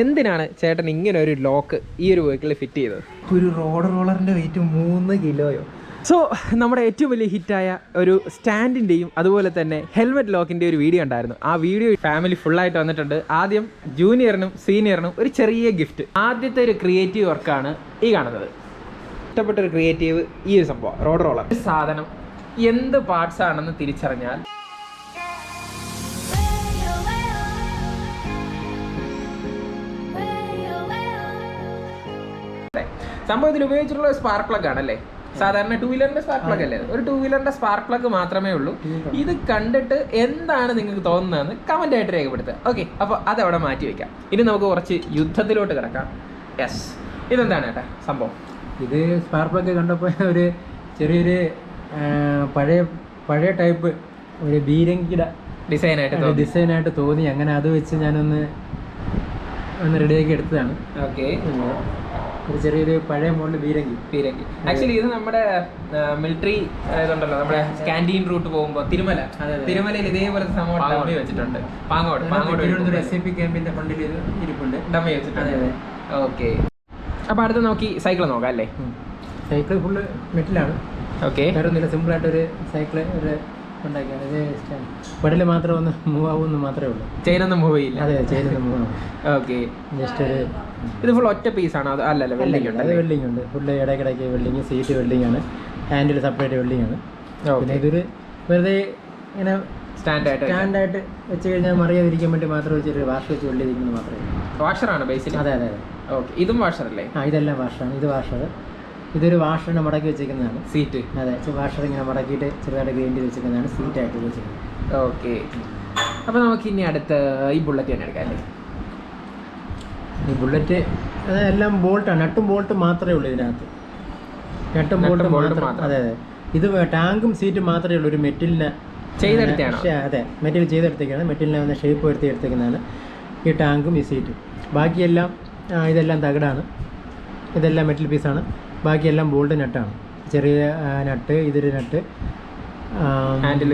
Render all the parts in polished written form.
എന്തിനാണ് ചേട്ടൻ ഇങ്ങനെ ഒരു ലോക്ക് ഈ ഒരു വെഹിക്കിളിൽ ഫിറ്റ് ചെയ്തത്? ഒരു റോളറിൻ്റെ വെയിറ്റ് 3 കിലോയോ. സോ നമ്മുടെ ഏറ്റവും വലിയ ഹിറ്റായ ഒരു സ്റ്റാൻഡിൻ്റെയും അതുപോലെ തന്നെ ഹെൽമെറ്റ് ലോക്കിൻ്റെ ഒരു വീഡിയോ ഉണ്ടായിരുന്നു. ആ വീഡിയോ ഫാമിലി ഫുള്ളായിട്ട് വന്നിട്ടുണ്ട്. ആദ്യം ജൂനിയറിനും സീനിയറിനും ഒരു ചെറിയ ഗിഫ്റ്റ്. ആദ്യത്തെ ഒരു ക്രിയേറ്റീവ് വർക്കാണ് ഈ കാണുന്നത്. ഇഷ്ടപ്പെട്ട ഒരു ക്രിയേറ്റീവ് ഈ ഒരു സംഭവം റോഡ് റോളർ. സാധനം എന്ത് പാർട്സ് ആണെന്ന് തിരിച്ചറിഞ്ഞാൽ സംഭവം ഇതിൽ ഉപയോഗിച്ചിട്ടുള്ള സ്പാർക്ക് പ്ലഗ് ആണല്ലേ. സാധാരണ 2 വീലറിന്റെ സ്പാർക്ക് പ്ലഗ് അല്ലേ, ഒരു 2 വീലറിന്റെ സ്പാർക്ക് പ്ലഗ് മാത്രമേ ഉള്ളൂ. ഇത് കണ്ടിട്ട് എന്താണ് നിങ്ങൾക്ക് തോന്നുന്നതെന്ന് കമന്റ് ആയിട്ട് രേഖപ്പെടുത്തുക. ഓക്കെ, അപ്പോൾ അതവിടെ മാറ്റി വെക്കാം. ഇനി നമുക്ക് കുറച്ച് യുദ്ധത്തിലോട്ട് കിടക്കാം. യെസ്, ഇതെന്താണ് ചേട്ടാ സംഭവം? ഇത് സ്പാർക്ക് പ്ലഗ് കണ്ടപ്പോൾ ഒരു ചെറിയൊരു പഴയ ടൈപ്പ് ഒരു ബീരങ്കിയുടെ ഡിസൈനായിട്ട് തോന്നി. അങ്ങനെ അത് വെച്ച് ഞാനൊന്ന് റെഡിയാക്കി എടുത്തതാണ്. ഓക്കെ, ഒരു ചെറിയൊരു പഴയ മോഡൽ ബീരങ്കി. ആക്ച്വലി ഇത് നമ്മുടെ മിലിറ്ററി ഇതുണ്ടല്ലോ, നമ്മുടെ ക്യാൻറ്റീൻ റൂട്ട് പോകുമ്പോൾ തിരുമലയിൽ ഇതേപോലത്തെ സംഭവം ഡമ്മി വെച്ചിട്ടുണ്ട്. പാങ്ങോട് SAP ക്യാമ്പിന്റെ ഫ്രണ്ടിൽ ഇത് ഇരിപ്പുണ്ട്, ഡമ്മി വെച്ചിട്ടുണ്ട്. ഓക്കെ, അപ്പോൾ അടുത്ത് നോക്കി സൈക്കിൾ നോക്കാം അല്ലേ. Cycle full മെറ്റലാണ്. ഓക്കെ, വേറൊന്നുമില്ല, സിമ്പിളായിട്ടൊരു സൈക്കിൾ ഒരു ഉണ്ടാക്കിയാണ്. ഇത് പെടല് മാത്രം ഒന്ന് മൂവ് ആവുമെന്ന് മാത്രമേ ഉള്ളൂ, ചെയിനൊന്നും മൂവ് ചെയ്യില്ല. അതെ, ചെയിനൊന്നും മൂവ് ആവും. ഓക്കെ, ജസ്റ്റ് ഒരു ഇത് ഫുൾ ഒറ്റ പീസാണോ? അത് അല്ലല്ലോ, വെൽഡിംഗ് ഉണ്ട്. വെൽഡിംഗ് ഉണ്ട്, ഫുള്ള് ഇടയ്ക്കിടയ്ക്ക് വെൽഡിങ്, സീറ്റ് വെൽഡിംഗ് ആണ്, ഹാൻഡിൽ സെപ്പറേറ്റ് വെൽഡിംഗ് ആണ്. പിന്നെ ഇതൊരു വെറുതെ ഇങ്ങനെ സ്റ്റാൻഡായിട്ട് വെച്ച് കഴിഞ്ഞാൽ മറിയാതിരിക്കാൻ വേണ്ടി മാത്രം വെച്ചൊരു വാഷ് വെച്ച് വെൽഡ് ചെയ്തിരിക്കുന്നത് മാത്രമേ. വാഷറാണ് ബേസിൽ? അതെ. ഓക്കെ, ഇതും വാഷറല്ലേ? ഇതെല്ലാം വാഷറാണ്. ഇത് വാഷർ, ഇതൊരു വാഷറിനെ മടക്കി വെച്ചിരിക്കുന്നതാണ്. സീറ്റ്? അതെ, വാഷർ ഇങ്ങനെ മടക്കിയിട്ട് ചെറുതായിട്ട് ഗ്രൈൻഡ് ചെയ്ത് വെച്ചിരിക്കുന്നതാണ്, സീറ്റായിട്ട് വെച്ചിരിക്കുന്നത്. ഓക്കെ, അപ്പോൾ നമുക്ക് ഇനി അടുത്ത ഈ ബുള്ളറ്റ് തന്നെ എടുക്കാം അല്ലേ. ഈ ബുള്ളറ്റ് എല്ലാം ബോൾട്ടാണ്, നട്ടും ബോൾട്ട് മാത്രമേ ഉള്ളൂ ഇതിനകത്ത്. നട്ടും ബോൾട്ട് മാത്രം. അതെ. ഇത് ടാങ്കും സീറ്റും മാത്രമേ ഉള്ളൂ. ഒരു മെറ്റലിനെ ചെയ്തെടുത്താണ്. അതെ, മെറ്റൽ ചെയ്തെടുത്തേക്കാണ്. മെറ്റലിനെ വന്ന് ഷേപ്പ് വരുത്തി എടുത്തേക്കുന്നതാണ് ഈ ടാങ്കും ഈ സീറ്റും. ബാക്കിയെല്ലാം ഇതെല്ലാം തകിടാണ്, ഇതെല്ലാം മെറ്റൽ പീസാണ്. ബാക്കിയെല്ലാം ബോൾട്ട് നട്ടാണ്. ചെറിയ നട്ട്, ഇതൊരു നട്ട്, ഹാൻഡിൽ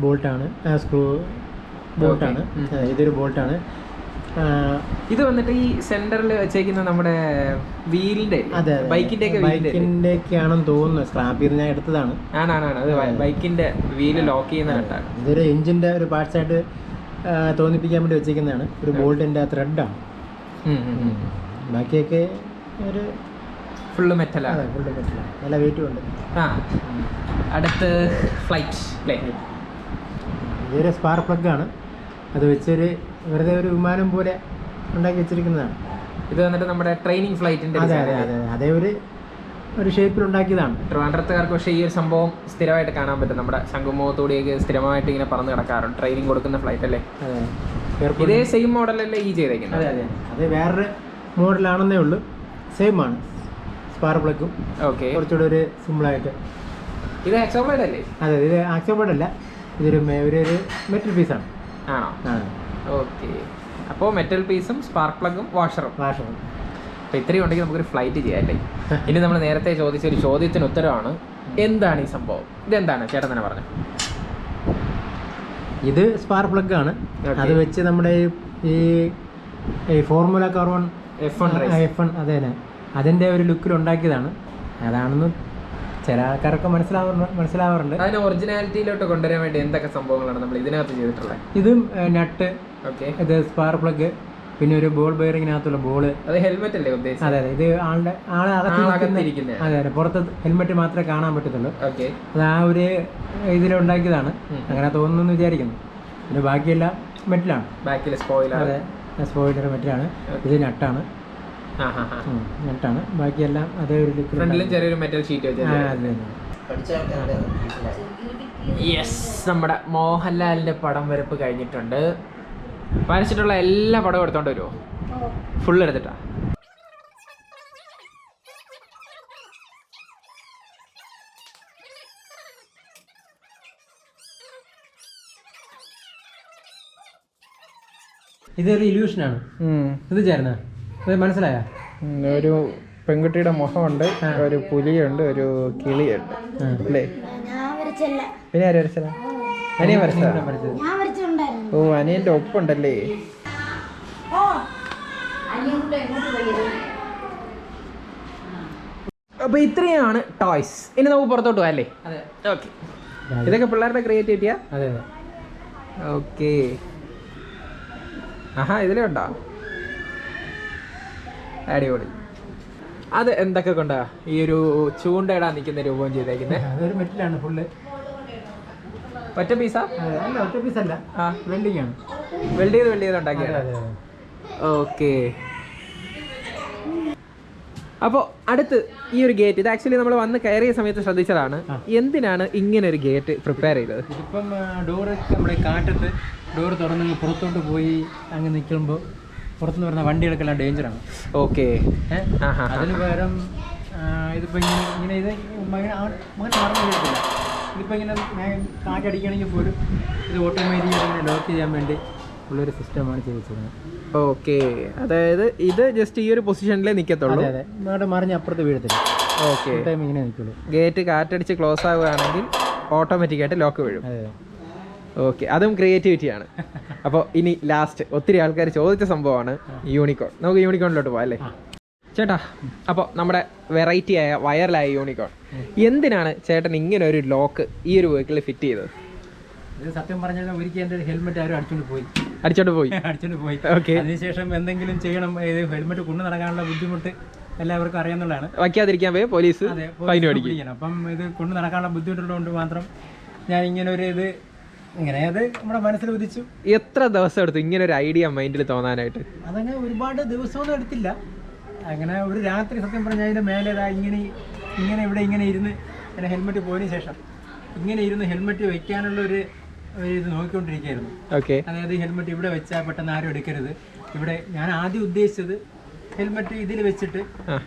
ബോൾട്ടാണ്, സ്ക്രൂ ബോൾട്ടാണ്, ഇതൊരു ബോൾട്ടാണ്. ഇത് വന്നിട്ട് ഈ സെന്ററിൽ വെച്ചേക്കുന്ന നമ്മുടെ വീലിന്റെ, ബൈക്കിന്റെയൊക്കെയാണെന്ന് തോന്നുന്നു. സ്ക്രാപ്പ് ചെയ്ത് ഞാൻ എടുത്തതാണ്. അത് ബൈക്കിന്റെ വീല് ലോക്ക് ചെയ്യുന്ന നട്ടാണ്. ഇതൊരു എഞ്ചിന്റെ ഒരു പാർട്സ് ആയിട്ട് തോന്നിപ്പിക്കാൻ വേണ്ടി വെച്ചേക്കുന്നതാണ്. ഒരു ബോൾട്ടിന്റെ ത്രെഡാണ്. ബാക്കിയൊക്കെ ഒരു ഫുള്ള് മെറ്റലാണ്. നല്ല വെയിറ്റും ഉണ്ട്. അടുത്ത് ഫ്ലൈറ്റ് അല്ലേ. ഇതൊരു സ്പാർക്ക് പ്ലഗ് ആണ്. അത് വെച്ചൊരു വെറുതെ ഒരു വിമാനം പോലെ ഉണ്ടാക്കി വെച്ചിരിക്കുന്നതാണ്. ഇത് വന്നിട്ട് നമ്മുടെ ട്രെയിനിങ് ഫ്ലൈറ്റിന്റെ അതേ ഒരു ഷേപ്പിൽ ഉണ്ടാക്കിയതാണ്. ട്രിവാൻഡ്രത്തുകാർക്ക് പക്ഷേ ഈ ഒരു സംഭവം സ്ഥിരമായിട്ട് കാണാൻ പറ്റും. നമ്മുടെ ശംഖുമുഖത്തൂടെയൊക്കെ സ്ഥിരമായിട്ട് ഇങ്ങനെ പറന്ന് കിടക്കാറുണ്ട്, ട്രെയിനിങ് കൊടുക്കുന്ന ഫ്ലൈറ്റ് അല്ലേ. ഇതേ സെയിം മോഡലല്ലേ ഈ ചെയ്തേക്കുന്നത്? അതെ, അത് വേറൊരു മോഡലാണെന്നേ ഉള്ളൂ. സെയിം ആണ് സ്പാർക്ക് പ്ലഗും. ഓക്കെ, കുറച്ചുകൂടെ ഒരു സിമ്പിളായിട്ട്. ഇത് ആക്സോബ്ലേഡ് അല്ലേ? അതെ, ഇത് ആക്സോബ്ലേഡ് അല്ല, ഇതൊരു മെറ്റൽ പീസാണ്. ആണോ? ഓക്കെ, അപ്പോൾ മെറ്റൽ പീസും സ്പാർക്ക് പ്ലഗും വാഷറും. അപ്പോൾ ഇത്രയും ഉണ്ടെങ്കിൽ നമുക്കൊരു ഫ്ലൈറ്റ് ചെയ്യാം അല്ലേ. ഇനി നമ്മൾ നേരത്തെ ചോദിച്ച ഒരു ചോദ്യത്തിന് ഉത്തരവാണ്, എന്താണ് ഈ സംഭവം? ഇതെന്താണ് ചേട്ടൻ തന്നെ പറഞ്ഞു? ഇത് സ്പാർക്ക് പ്ലഗ് ആണ്. അത് വെച്ച് നമ്മുടെ ഈ ഫോർമുല കാർബൺ F1 അതെ, അതിൻ്റെ ഒരു ലുക്കിൽ ഉണ്ടാക്കിയതാണ്. അതാണെന്ന് ചില ആൾക്കാരൊക്കെ മനസ്സിലാവാറുണ്ട്. അതിന് ഒറിജിനാലിറ്റിയിലോട്ട് കൊണ്ടുവരാൻ വേണ്ടി എന്തൊക്കെ സംഭവങ്ങളാണ് നമ്മൾ ഇതിനകത്ത് ചെയ്തിട്ടുള്ളത്? ഇതും നട്ട്, ഇത് സ്പാർക്ക് പ്ലഗ്, പിന്നെ ഒരു ബോൾ ബെയറിങ്ങിനകത്തുള്ള ബോള്. അത് ഹെൽമെറ്റ് അല്ലേ ഉദ്ദേശിച്ചത്? അതെ, ഇത് ആളെ അകത്തിരിക്കുന്നത്. അതെ, പുറത്ത് ഹെൽമെറ്റ് മാത്രമേ കാണാൻ പറ്റത്തുള്ളൂ. അത് ആ ഒരു ഇതിലുണ്ടാക്കിയതാണ്, അങ്ങനെ തോന്നുന്നു വിചാരിക്കുന്നു. പിന്നെ ബാക്കിയെല്ലാം മെറ്റലാണ്. ബാക്കിൽ സ്പോയിലർ, അതെ, സ്പോയിലർ മെറ്റലാണ്. ഇത് നട്ടാണ്. ബാക്കിയെല്ലാം അതേ ഒരു ഫ്രണ്ടിലും ചെറിയൊരു മെറ്റൽ ഷീറ്റ് വെച്ചാൽ. യെസ്, നമ്മുടെ മോഹൻലാലിന്റെ പടം വരപ്പ് കഴിഞ്ഞിട്ടുണ്ട്. വരച്ചിട്ടുള്ള എല്ലാ പടവും എടുത്തോണ്ട് വരുമോ? ഫുൾ എടുത്തിട്ടാ? ഇതൊരു ഇല്യൂഷനാണ്. ഇത് ചേർന്ന മനസ്സിലായ ഒരു പെൺകുട്ടിയുടെ മുഖമുണ്ട്, ഒരു പുലിയുണ്ട്, ഒരു കിളിയുണ്ട് അല്ലേ? പിന്നെ ആര് വരച്ചതാ? അനിയൻ വരച്ചതാ? ഓ, അനിയന്റെ ഒപ്പുണ്ടല്ലേ. അപ്പോൾ ഇത്രയാണ് ടോയ്സ്. ഇനി നമുക്ക് പുറത്തോട്ട് പോകാം അല്ലേ? അതെ. ഓക്കെ. ഇതൊക്കെ പിള്ളേരുടെ ക്രിയേറ്റിവിറ്റിയാ? അതെ അതെ. ഓക്കെ. ആഹാ, ഇതിലേ ഉണ്ടോ? അടിപൊളി. അത് എന്തൊക്കെ കൊണ്ടാ ഈ ഒരു ചൂണ്ടയിടാൻ നിൽക്കുന്ന രൂപം ചെയ്തേക്കുന്നത്? അതൊരു മെറ്റലാണ് ഫുള്ള്. ഒറ്റ പീസാ? അല്ല, ഒറ്റ പീസല്ല, വെൽഡിങ് ആണ്. വെൽഡ് ചെയ്ത് ഉണ്ടാക്കിയത്. ഓക്കെ. അപ്പോൾ അടുത്ത് ഈ ഒരു ഗേറ്റ്, ഇത് ആക്ച്വലി നമ്മൾ വന്ന് കയറിയ സമയത്ത് ശ്രദ്ധിച്ചതാണ്. എന്തിനാണ് ഇങ്ങനെ ഒരു ഗേറ്റ് പ്രിപ്പയർ ചെയ്തത്? ഇതിപ്പം ഡോറ് നമ്മുടെ കാറ്റത്ത് ഡോറ് തുറന്ന് പുറത്തോട്ട് പോയി അങ്ങ് നിൽക്കുമ്പോൾ പുറത്തുനിന്ന് വരുന്ന വണ്ടികൾക്കെല്ലാം ഡേഞ്ചറാണ്. ഓക്കെ. അതിന് പകരം ഇതിപ്പോൾ ഇങ്ങനെ ഇത് മറന്നു വീഴത്തില്ല. ഇതിപ്പോൾ ഇങ്ങനെ കാറ്റടിക്കുകയാണെങ്കിൽ പോലും ഇത് ഓട്ടോമാറ്റിക്കായി ലോക്ക് ചെയ്യാൻ വേണ്ടി ഉള്ളൊരു സിസ്റ്റമാണ് ചെയ്തിരിക്കുന്നത്. ഓക്കെ. അതായത് ഇത് ജസ്റ്റ് ഈ ഒരു പൊസിഷനിലേ നിൽക്കത്തുള്ളൂ. അതെ, ഇവിടെ മറിഞ്ഞ് അപ്പുറത്ത് വീഴത്തില്ല. ഓക്കെ. ടൈം ഇങ്ങനെ നിൽക്കുള്ളൂ. ഗേറ്റ് കാറ്റടിച്ച് ക്ലോസ് ആവുകയാണെങ്കിൽ ഓട്ടോമാറ്റിക്കായിട്ട് ലോക്ക് വീഴും. അതെ. ഓക്കെ, അതും ക്രിയേറ്റിവിറ്റിയാണ്. അപ്പോൾ ഇനി ലാസ്റ്റ് ഒത്തിരി ആൾക്കാർ ചോദിച്ച സംഭവമാണ് യൂണിക്കോൺ. നമുക്ക് യൂണിക്കോണിലോട്ട് പോകാം അല്ലേ ചേട്ടാ? അപ്പോൾ നമ്മുടെ വെറൈറ്റി ആയ വയറലായ യൂണിക്കോൺ, എന്തിനാണ് ചേട്ടൻ ഇങ്ങനെ ഒരു ലോക്ക് ഈ ഒരു വെഹിക്കിളിൽ ഫിറ്റ് ചെയ്തത്? ഇത് സത്യം പറഞ്ഞാൽ ഒരിക്കൽ എൻ്റെ ഒരു ഹെൽമെറ്റ് ആരും അടിച്ചോണ്ട് പോയി. ഓക്കെ. അതിനുശേഷം എന്തെങ്കിലും ചെയ്യണം, ഇത് ഹെൽമെറ്റ് കൊണ്ടു നടക്കാനുള്ള ബുദ്ധിമുട്ട് എല്ലാവർക്കും അറിയാവുന്നതാണ്. വയ്ക്കാതിരിക്കാൻ പോയി പോലീസ് ഫൈൻ മേടിക്കും. അപ്പം ഇത് കൊണ്ടു നടക്കാനുള്ള ബുദ്ധിമുട്ടുള്ളതുകൊണ്ട് മാത്രം ഞാൻ ഇങ്ങനെ ഒരു ഇത് ഇങ്ങനെ അത് നമ്മുടെ മനസ്സിൽ ഉദിച്ചു. എത്ര ദിവസം എടുത്തു ഇങ്ങനെ ഒരു ഐഡിയ മൈൻഡിൽ തോന്നാനായിട്ട്? അതങ്ങനെ ഒരുപാട് ദിവസമൊന്നും എടുത്തില്ല. അങ്ങനെ ഒരു രാത്രി സത്യം പറഞ്ഞാൽ അതിൻ്റെ മേലെ ഇങ്ങനെ ഇവിടെ ഇങ്ങനെ ഇരുന്ന് എൻ്റെ ഹെൽമെറ്റ് പോയതിനു ശേഷം ഇങ്ങനെ ഇരുന്ന് ഹെൽമെറ്റ് വെക്കാനുള്ള ഒരു ഇത് നോക്കിക്കൊണ്ടിരിക്കുകയായിരുന്നു. ഓക്കെ. അതായത് ഹെൽമെറ്റ് ഇവിടെ വെച്ചാൽ പെട്ടെന്ന് ആരും എടുക്കരുത്. ഇവിടെ ഞാൻ ആദ്യം ഉദ്ദേശിച്ചത് ഹെൽമെറ്റ് ഇതിൽ വെച്ചിട്ട്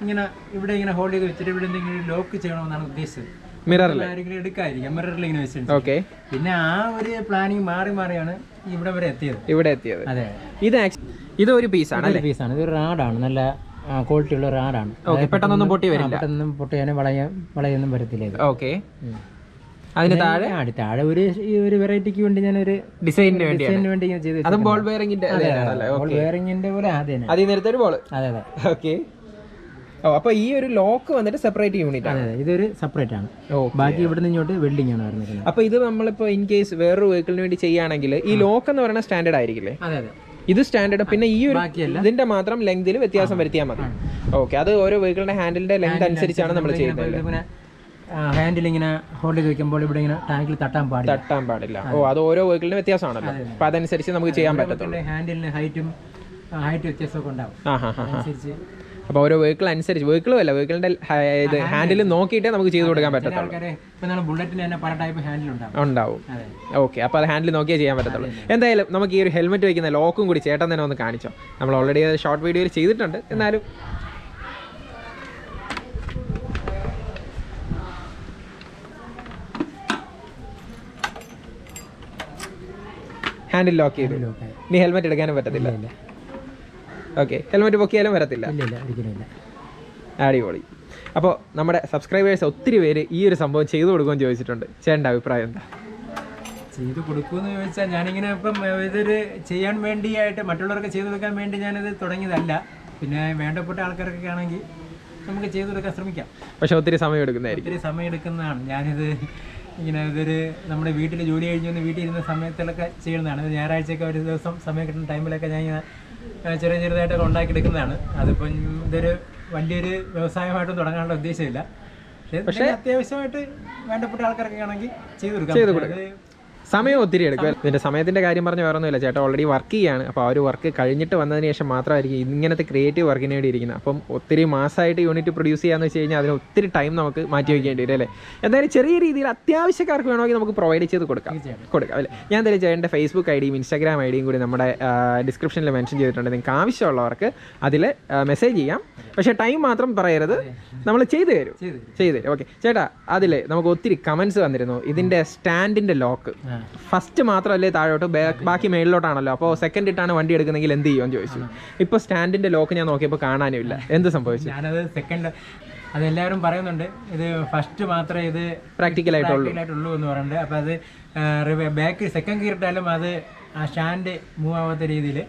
ഇങ്ങനെ ഇവിടെ ഇങ്ങനെ ഹോൾഡ് ചെയ്ത് വെച്ചിട്ട് ഇവിടെ എന്തെങ്കിലും ലോക്ക് ചെയ്യണമെന്നാണ് ഉദ്ദേശിച്ചത്. മിററിൽ ആരെങ്കിലും എടുക്കാതിരിക്കാം, മിററിൽ ഇങ്ങനെ വെച്ചിട്ടുണ്ട്. പിന്നെ ആ ഒരു പ്ലാനിങ് മാറിയാണ് ഇവിടെ വരെ എത്തിയത്. അതെ. ഇതൊരു പീസാണ്. ഇതൊരു റാഡാണ്, നല്ല ക്വാളിറ്റി ഉള്ള റാഡാണ്. പെട്ടെന്നൊന്നും പൊട്ടി വരില്ല. പെട്ടെന്നൊന്നും പൊട്ടിയാനും വളയൊന്നും വരത്തില്ല. ഓക്കെ. അതിന് താഴെ ഒരു വെറൈറ്റിക്ക് വേണ്ടി ഞാനൊരു ഡിസൈനിന് വേണ്ടി ചെയ്ത്. അതും ബോൾ ബെയറിംഗിന്റെ പോലെ അതെ. ഓക്കെ. അപ്പൊ ഈ ഒരു ലോക്ക് വന്നിട്ട് സെപ്പറേറ്റ് യൂണിറ്റ് ആണ്. ഇതൊരു സെപ്പറേറ്റ് ആണ്. ബാക്കി ഇവിടെ നിന്ന് ഇങ്ങോട്ട് വെൽഡിംഗ് ആണ് വരുന്നത്. അപ്പൊ ഇത് നമ്മളിപ്പോ ഇൻ കേസ് വേറൊരു വെഹിക്കിളിന് വേണ്ടി ചെയ്യുകയാണെങ്കിൽ ഈ ലോക്ക് എന്ന് പറയുന്ന സ്റ്റാൻഡേർഡ് ആയിരിക്കില്ലേ? ഇത് സ്റ്റാൻഡേർഡ്. പിന്നെ ഈ ഒരു ഇതിന്റെ മാത്രം ലെങ്തിൽ വ്യത്യാസം വരുത്തിയാൽ മതി. ഓക്കെ. അത് ഓരോ വെഹിക്കിളിന്റെ ഹാൻഡിലിന്റെ ലെങ്ത് അനുസരിച്ചാണ് നമ്മൾ ചെയ്യുന്നത്. ഹാൻഡിൽ ഇങ്ങനെ ഹോൾഡ് ചെയ്ത് വെക്കുമ്പോൾ ഇവിടെ ഇങ്ങനെ ടാങ്കിൽ തട്ടാൻ പാടില്ല. അത് ഓരോ വെഹിക്കിളിന്റെ വ്യത്യാസമാണല്ലോ. അപ്പൊ അതനുസരിച്ച് നമുക്ക് ചെയ്യാൻ പറ്റത്തുള്ളൂ. ഹാൻഡിലിന് ഹൈറ്റ് വ്യത്യാസമൊക്കെ ഉണ്ടാവും. അപ്പോൾ ഓരോ വെഹിക്കിൾ അനുസരിച്ച് വെഹിക്കിളിന്റെ ഇത് ഹാൻഡിൽ നോക്കിയിട്ടേ നമുക്ക് ചെയ്ത് കൊടുക്കാൻ പറ്റത്തുള്ളൂ. ബുള്ളറ്റിന് തന്നെ പല ടൈപ്പ് ഹാൻഡിൽ ഉണ്ടാവും. ഓക്കെ. അപ്പോൾ അത് ഹാൻഡിൽ നോക്കിയേ ചെയ്യാൻ പറ്റത്തുള്ളൂ. എന്തായാലും നമുക്ക് ഈ ഒരു ഹെൽമെറ്റ് വയ്ക്കുന്ന ലോക്കും കൂടി ചേട്ടൻ തന്നെ ഒന്ന് കാണിച്ചോ. നമ്മൾ ഓൾറെഡി ഷോർട്ട് വീഡിയോയിൽ ചെയ്തിട്ടുണ്ട്. എന്നാലും ഹാൻഡിൽ ലോക്ക് ചെയ്തു. ഇനി ഹെൽമെറ്റ് എടുക്കാനും പറ്റത്തില്ല. ഓക്കെ. ഹെൽമെറ്റ് പൊക്കിയാലും വരത്തില്ല. അടിപൊളി. അപ്പോൾ നമ്മുടെ സബ്സ്ക്രൈബേഴ്സ് ഒത്തിരി പേര് ഈ ഒരു സംഭവം ചെയ്തു കൊടുക്കുമെന്ന് ചോദിച്ചിട്ടുണ്ട്. ചേട്ടൻ്റെ അഭിപ്രായം എന്താ? ചെയ്ത് കൊടുക്കുമെന്ന് ചോദിച്ചാൽ ഞാനിങ്ങനെ ഇപ്പം ഇതൊരു ചെയ്യാൻ വേണ്ടിയായിട്ട് മറ്റുള്ളവർക്ക് ചെയ്തു കൊടുക്കാൻ വേണ്ടി ഞാനിത് തുടങ്ങിയതല്ല. പിന്നെ വേണ്ടപ്പെട്ട ആൾക്കാർക്കൊക്കെ ആണെങ്കിൽ നമുക്ക് ചെയ്തു കൊടുക്കാൻ ശ്രമിക്കാം. പക്ഷെ ഒത്തിരി സമയം എടുക്കുന്നതാണ്. ഞാനിത് ഇതൊരു നമ്മുടെ വീട്ടിൽ ജോലി കഴിഞ്ഞ് വീട്ടിൽ ഇരുന്ന സമയത്തിലൊക്കെ ചെയ്യുന്നതാണ്. ഞായറാഴ്ചയൊക്കെ ഒരു ദിവസം സമയം കിട്ടുന്ന ടൈമിലൊക്കെ ഞാൻ ചെറുതായിട്ടൊക്കെ ഉണ്ടാക്കിയെടുക്കുന്നതാണ്. അതിപ്പം ഇതൊരു വലിയൊരു വ്യവസായമായിട്ടും തുടങ്ങാനുള്ള ഉദ്ദേശമില്ല. പക്ഷേ അത്യാവശ്യമായിട്ട് വേണ്ടപ്പെട്ട ആൾക്കാരൊക്കെ ആണെങ്കിൽ ചെയ്തു കൊടുക്കാം. സമയം ഒത്തിരി എടുക്കും. ഇതിൻ്റെ സമയത്തിൻ്റെ കാര്യം പറഞ്ഞ് വേറൊന്നുമില്ല. ചേട്ടാ ഓൾറെഡി വർക്ക് ചെയ്യാണ്. അപ്പോൾ ആ ഒരു വർക്ക് കഴിഞ്ഞിട്ട് വന്നതിന് ശേഷം മാത്രമായിരിക്കും ഇങ്ങനത്തെ ക്രിയേറ്റീവ് വർക്കിന് വേണ്ടി ഇരിക്കുന്നത്. അപ്പം ഒത്തിരി മാസമായിട്ട് യൂണിറ്റ് പ്രൊഡ്യൂസ് ചെയ്യാന്ന് വെച്ച് കഴിഞ്ഞാൽ അതിന് ഒത്തിരി ടൈം നമുക്ക് മാറ്റി വയ്ക്കേണ്ടി വരും അല്ലേ? എന്തായാലും ചെറിയ രീതിയിൽ അത്യാവശ്യക്കാർക്ക് വേണമെങ്കിൽ നമുക്ക് പ്രൊവൈഡ് ചെയ്ത് കൊടുക്കാം അല്ലേ? ഞാൻ എന്തായാലും ചേട്ടൻ്റെ ഫേസ്ബുക്ക് ഐ ഡിയും ഇൻസ്റ്റാഗ്രാം ഐ ഡിയും കൂടി നമ്മുടെ ഡിസ്ക്രിപ്ഷനിൽ മെൻഷൻ ചെയ്തിട്ടുണ്ട്. നിങ്ങൾക്ക് ആവശ്യമുള്ളവർക്ക് അതിൽ മെസ്സേജ് ചെയ്യാം. പക്ഷേ ടൈം മാത്രം പറയരുത്, നമ്മൾ ചെയ്തു തരും. ഓക്കെ ചേട്ടാ, അതിൽ നമുക്ക് ഒത്തിരി കമൻസ് വന്നിരുന്നു. ഇതിൻ്റെ സ്റ്റാൻഡിൻ്റെ ലോക്ക് ഫസ്റ്റ് മാത്രമല്ലേ താഴോട്ട്, ബാക്കി മേളിലോട്ടാണല്ലോ. അപ്പോൾ സെക്കൻഡ് ഇട്ടാണ് വണ്ടി എടുക്കുന്നെങ്കിൽ എന്ത് ചെയ്യുമെന്ന് ചോദിച്ചു. ഇപ്പോൾ സ്റ്റാൻഡിൻ്റെ ലോക്ക് ഞാൻ നോക്കിയപ്പോൾ കാണാനും ഇല്ല. എന്ത് സംഭവിച്ചു? ഞാനത് സെക്കൻഡ് അതെല്ലാവരും പറയുന്നുണ്ട്, ഇത് ഫസ്റ്റ് മാത്രമേ ഇത് പ്രാക്ടിക്കലായിട്ടുള്ളൂ എന്ന് പറയുന്നുണ്ട്. അപ്പോൾ അത് ബാക്ക് സെക്കൻഡ് ഗിയർ ഇട്ടാലും അത് ആ സ്റ്റാൻഡ് മൂവ് ആവാത്ത രീതിയിൽ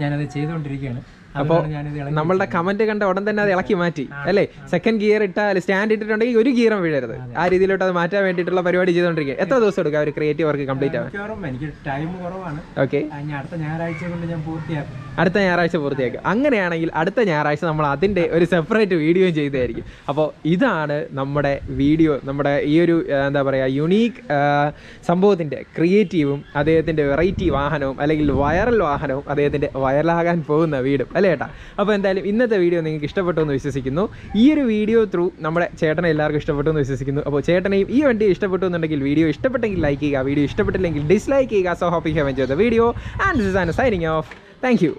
ഞാനത് ചെയ്തുകൊണ്ടിരിക്കുകയാണ്. അപ്പോൾ നമ്മളുടെ കമന്റ് കണ്ട ഉടൻ തന്നെ അത് ഇളക്കി മാറ്റി അല്ലേ. സെക്കൻഡ് ഗിയർ ഇട്ടാൽ സ്റ്റാൻഡ് ഇട്ടിട്ടുണ്ടെങ്കിൽ ഒരു ഗിയറും വീഴരുത്. ആ രീതിയിലോട്ട് അത് മാറ്റാൻ വേണ്ടിയിട്ടുള്ള പരിപാടി ചെയ്തുകൊണ്ടിരിക്കുക. എത്ര ദിവസം എടുക്കും ആ ഒരു ക്രിയേറ്റീവ് വർക്ക് കംപ്ലീറ്റ് ആവാൻ? എനിക്ക് ടൈം കുറവാണ്. ഓക്കെ, അടുത്ത ഞായറാഴ്ച കൊണ്ട് ഞാൻ പൂർത്തിയാക്കും. അടുത്ത ഞായറാഴ്ച പൂർത്തിയാക്കും. അങ്ങനെയാണെങ്കിൽ അടുത്ത ഞായറാഴ്ച നമ്മൾ അതിൻ്റെ ഒരു സെപ്പറേറ്റ് വീഡിയോയും ചെയ്തതായിരിക്കും. അപ്പോൾ ഇതാണ് നമ്മുടെ വീഡിയോ, നമ്മുടെ ഈ ഒരു എന്താ പറയുക യുണീക്ക് സംഭവത്തിൻ്റെ ക്രിയേറ്റീവും അദ്ദേഹത്തിൻ്റെ വെറൈറ്റി വാഹനവും അല്ലെങ്കിൽ വൈറൽ വാഹനവും അദ്ദേഹത്തിൻ്റെ വൈറലാകാൻ പോകുന്ന വീടും അല്ലേ ഏട്ടാ. അപ്പോൾ എന്തായാലും ഇന്നത്തെ വീഡിയോ നിങ്ങൾക്ക് ഇഷ്ടപ്പെട്ടു എന്ന് വിശ്വസിക്കുന്നു. ഈ ഒരു വീഡിയോ ത്രൂ നമ്മുടെ ചേട്ടനെ എല്ലാവർക്കും ഇഷ്ടപ്പെട്ടു എന്ന് വിശ്വസിക്കുന്നു. അപ്പോൾ ചേട്ടനെയും ഈ വണ്ടി ഇഷ്ടപ്പെട്ടു എന്നുണ്ടെങ്കിൽ വീഡിയോ ഇഷ്ടപ്പെട്ടെങ്കിൽ ലൈക്ക് ചെയ്യുക, വീഡിയോ ഇഷ്ടപ്പെട്ടില്ലെങ്കിൽ ഡിസ്ലൈക്ക് ചെയ്യുക. So hope you have enjoyed the video and this is Anand signing off. Thank U.